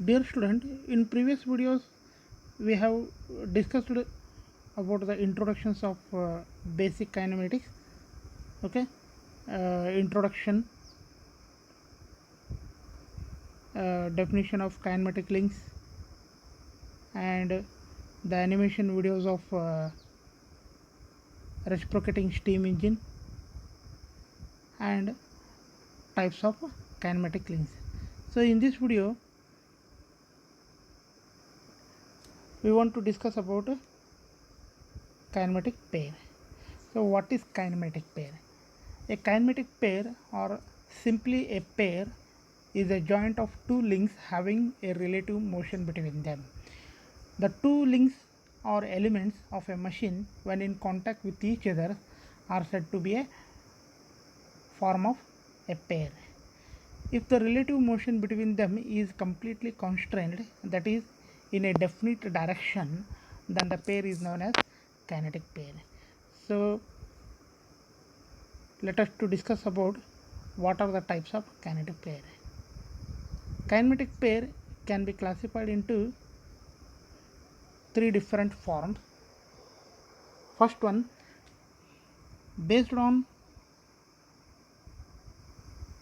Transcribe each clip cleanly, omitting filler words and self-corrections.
Dear student, in previous videos we have discussed about the introductions of basic kinematics. Okay, introduction, definition of kinematic links, and the animation videos of reciprocating steam engine and types of kinematic links. So in this video we want to discuss about kinematic pair. So what is kinematic pair? A kinematic pair, or simply a pair, is a joint of two links having a relative motion between them. The two links or elements of a machine, when in contact with each other, are said to be a form of a pair. If the relative motion between them is completely constrained, that is, in a definite direction, then the pair is known as kinetic pair. So let us to discuss about what are the types of kinetic pair. Kinematic pair can be classified into three different forms. First one, based on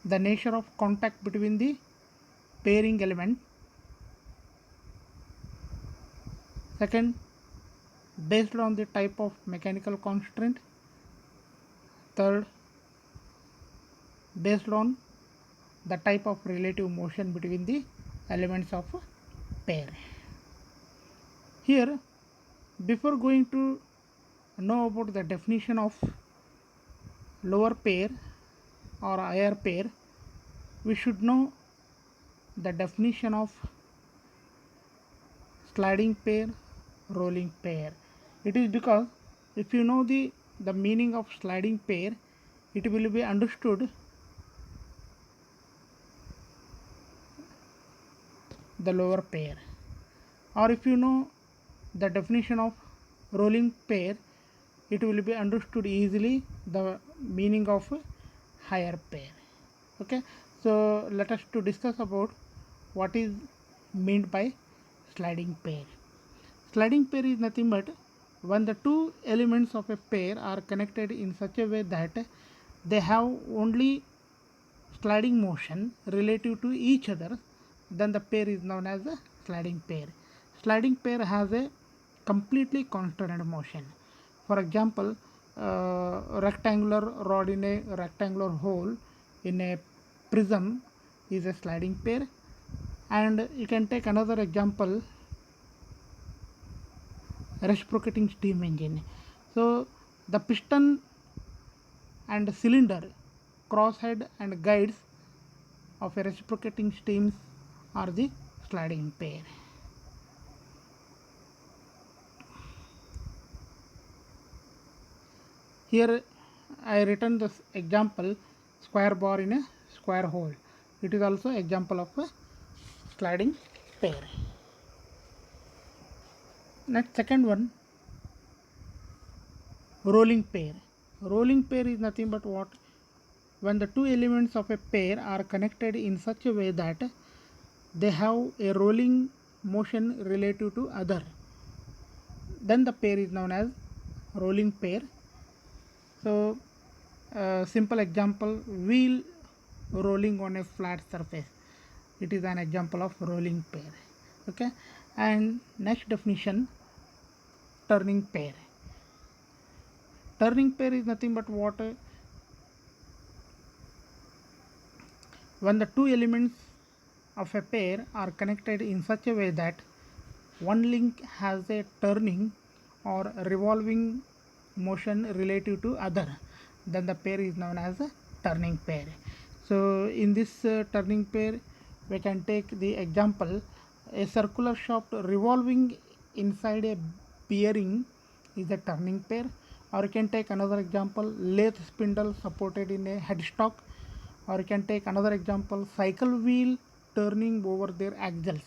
the nature of contact between the pairing element. Second, based on the type of mechanical constraint. Third, based on the type of relative motion between the elements of a pair. Here, before going to know about the definition of lower pair or higher pair, we should know the definition of sliding pair, rolling pair. It is because if you know the meaning of sliding pair, it will be understood the lower pair. Or if you know the definition of rolling pair, it will be understood easily the meaning of higher pair. Okay, so let us to discuss about what is meant by sliding pair. Sliding pair is nothing but when the two elements of a pair are connected in such a way that they have only sliding motion relative to each other, then the pair is known as a sliding pair. Sliding pair has a completely constant motion. For example, rectangular rod in a rectangular hole in a prism is a sliding pair. And you can take another example, reciprocating steam engine. So the piston and cylinder, crosshead and guides of a reciprocating steams are the sliding pair. Here I written this example, square bar in a square hole. It is also example of a sliding pair. Next, second one, rolling pair. Rolling pair is nothing but what? When the two elements of a pair are connected in such a way that they have a rolling motion relative to other, then the pair is known as rolling pair. So simple example, wheel rolling on a flat surface, it is an example of rolling pair. Okay, and next definition, turning pair. Turning pair is nothing but what? When the two elements of a pair are connected in such a way that one link has a turning or revolving motion relative to other, then the pair is known as a turning pair. So in this turning pair, we can take the example, a circular shaft revolving inside a bearing is a turning pair. Or you can take another example, lathe spindle supported in a headstock. Or you can take another example, cycle wheel turning over their axles.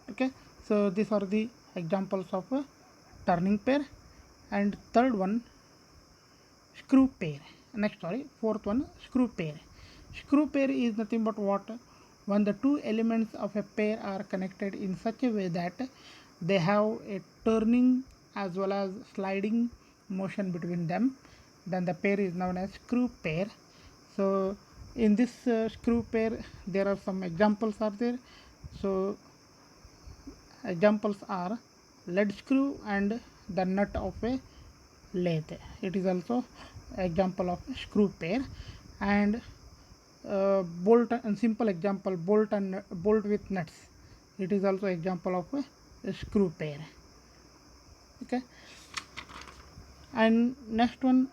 Okay, so these are the examples of a turning pair. And third one, screw pair. Next, sorry, fourth one, screw pair. Screw pair is nothing but what? when the two elements of a pair are connected in such a way that they have a turning as well as sliding motion between them, then the pair is known as screw pair. So in this screw pair there are some examples are there. So examples are lead screw and the nut of a lathe. It is also example of screw pair. And bolt and simple example, bolt with nuts, it is also example of a screw pair. Okay. And next one,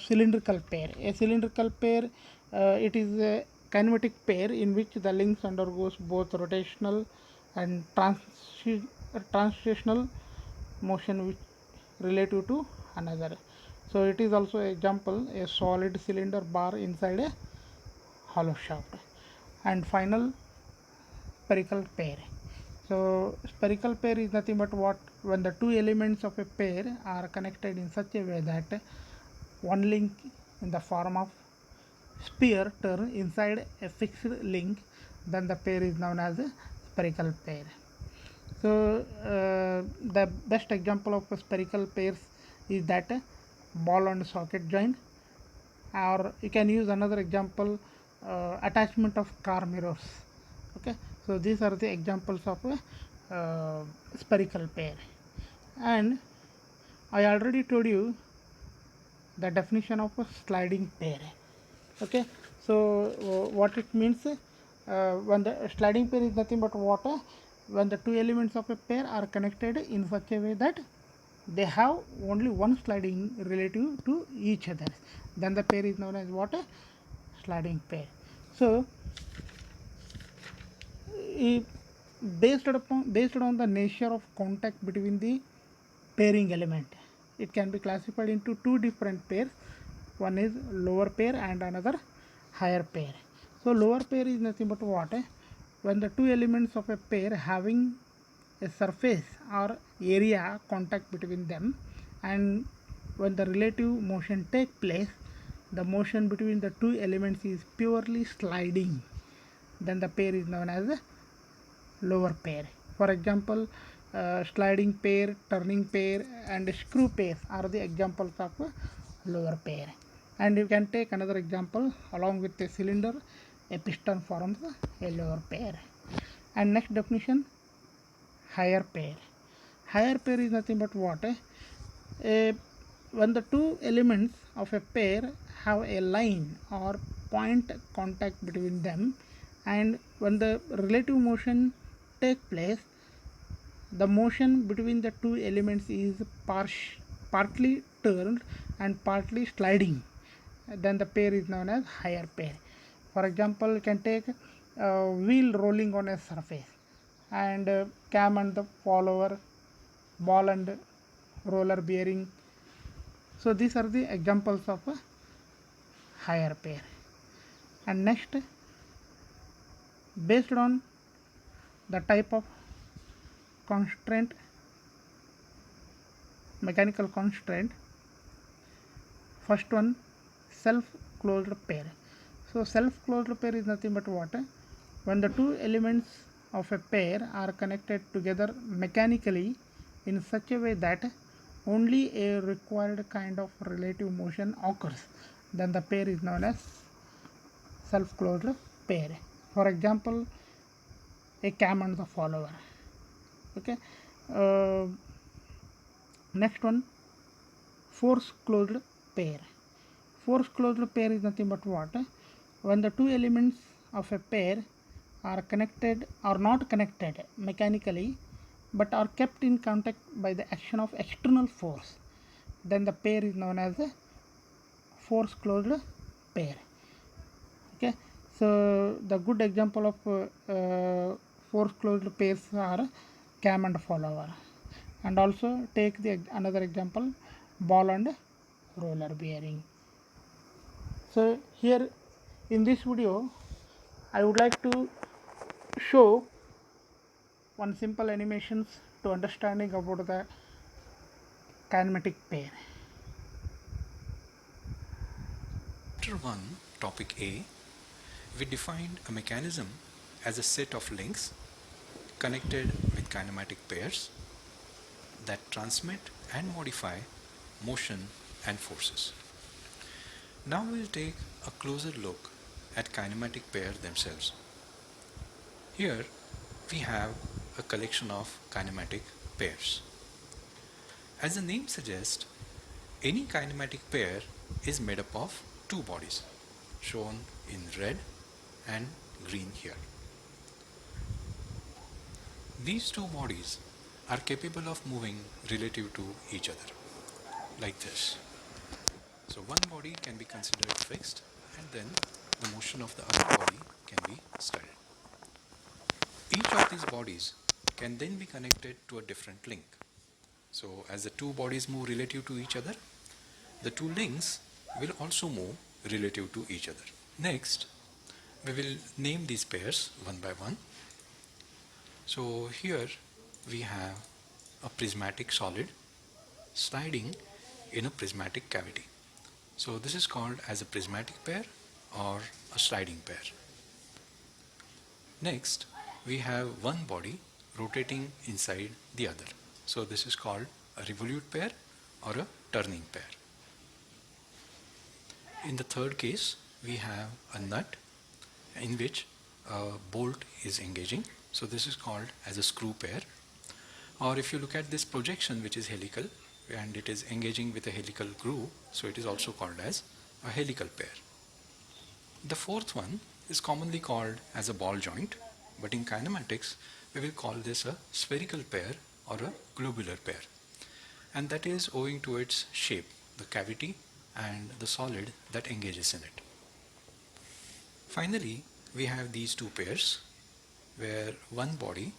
cylindrical pair. A cylindrical pair, it is a kinematic pair in which the links undergoes both rotational and translational motion which relative to another. So it is also example a solid cylinder bar inside a hollow shaft. And final, spherical pair. So spherical pair is nothing but what, when the two elements of a pair are connected in such a way that one link in the form of sphere turn inside a fixed link, then the pair is known as a spherical pair. So the best example of a spherical pairs is that ball and socket joint, or you can use another example, attachment of car mirrors. Okay, so these are the examples of a spherical pair. And I already told you the definition of a sliding pair. Okay, so what it means, when the sliding pair is nothing but what, when the two elements of a pair are connected in such a way that they have only one sliding relative to each other, then the pair is known as what, a sliding pair. So based on the nature of contact between the pairing element, it can be classified into two different pairs. One is lower pair and another higher pair. So lower pair is nothing but what, when the two elements of a pair having a surface or area contact between them, and when the relative motion take place, the motion between the two elements is purely sliding, then the pair is known as a lower pair. For example, sliding pair, turning pair and screw pair are the examples of lower pair. And you can take another example, along with a cylinder, a piston forms a lower pair. And next definition, higher pair. Higher pair is nothing but what, when the two elements of a pair have a line or point contact between them, and when the relative motion take place, the motion between the two elements is partly turned and partly sliding, then the pair is known as higher pair. For example, you can take wheel rolling on a surface, and cam and the follower, ball and roller bearing. So these are the examples of a higher pair. And next, based on the type of constraint, mechanical constraint, first one, self closed pair. So self closed pair is nothing but what, when the two elements of a pair are connected together mechanically in such a way that only a required kind of relative motion occurs, then the pair is known as self closed pair. For example, a cam and the follower. Okay. Next one, force closed pair. Force closed pair is nothing but what, when the two elements of a pair are connected or not connected mechanically but are kept in contact by the action of external force, then the pair is known as a force closed pair. Okay, so the good example of force closed pairs are cam and follower. And also take the another example, ball and roller bearing. So here in this video I would like to show one simple animations to understanding about the kinematic pair. Chapter 1, Topic A, we defined a mechanism as a set of links connected with kinematic pairs that transmit and modify motion and forces. Now we'll take a closer look at kinematic pairs themselves. Here we have a collection of kinematic pairs. As the name suggests, any kinematic pair is made up of two bodies, shown in red and green here. These two bodies are capable of moving relative to each other, like this. So one body can be considered fixed, and then the motion of the other body can be studied. Each of these bodies can then be connected to a different link. So as the two bodies move relative to each other, the two links will also move relative to each other. Next, we will name these pairs one by one. So here we have a prismatic solid sliding in a prismatic cavity. So this is called as a prismatic pair or a sliding pair. Next, we have one body rotating inside the other. So this is called a revolute pair or a turning pair. In the third case, we have a nut in which a bolt is engaging. So this is called as a screw pair. Or if you look at this projection which is helical and it is engaging with a helical groove, so it is also called as a helical pair. The fourth one is commonly called as a ball joint, but in kinematics we will call this a spherical pair or a globular pair, and that is owing to its shape, the cavity and the solid that engages in it. Finally, we have these two pairs where one body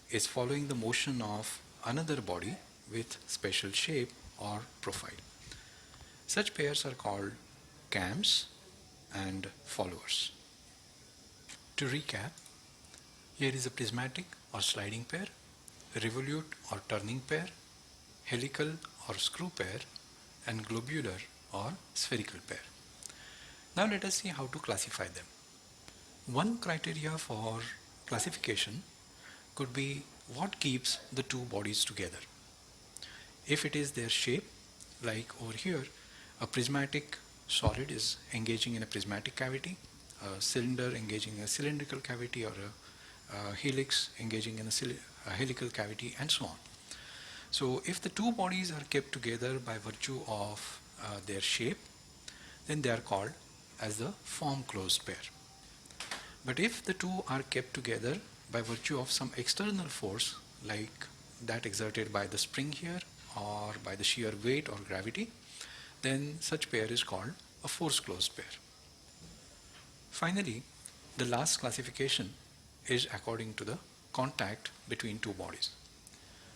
is following the motion of another body with special shape or profile. Such pairs are called cams and followers. To recap, here is a prismatic or sliding pair, revolute or turning pair, helical or screw pair, and globular or spherical pair. Now let us see how to classify them. One criteria for classification could be what keeps the two bodies together. If it is their shape, like over here, a prismatic solid is engaging in a prismatic cavity, a cylinder engaging in a cylindrical cavity, or a helix engaging in a helical cavity, and so on. So if the two bodies are kept together by virtue of their shape, then they are called as the form closed pair. But if the two are kept together by virtue of some external force, like that exerted by the spring here or by the shear weight or gravity, then such pair is called a force closed pair. Finally, the last classification is according to the contact between two bodies.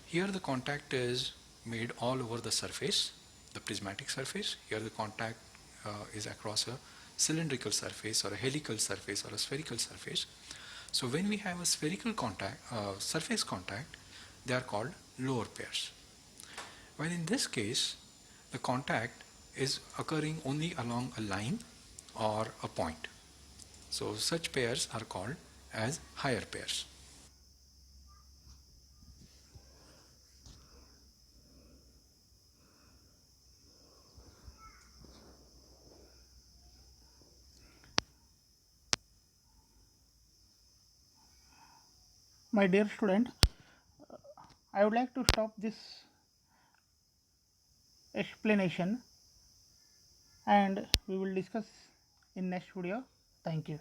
Here the contact is made all over the surface, the prismatic surface. Here the contact is across a cylindrical surface or a helical surface or a spherical surface. So when we have a spherical contact, surface contact, they are called lower pairs. While in this case, the contact is occurring only along a line or a point. So such pairs are called as higher pairs. My dear student, I would like to stop this explanation and we will discuss in next video. Thank you.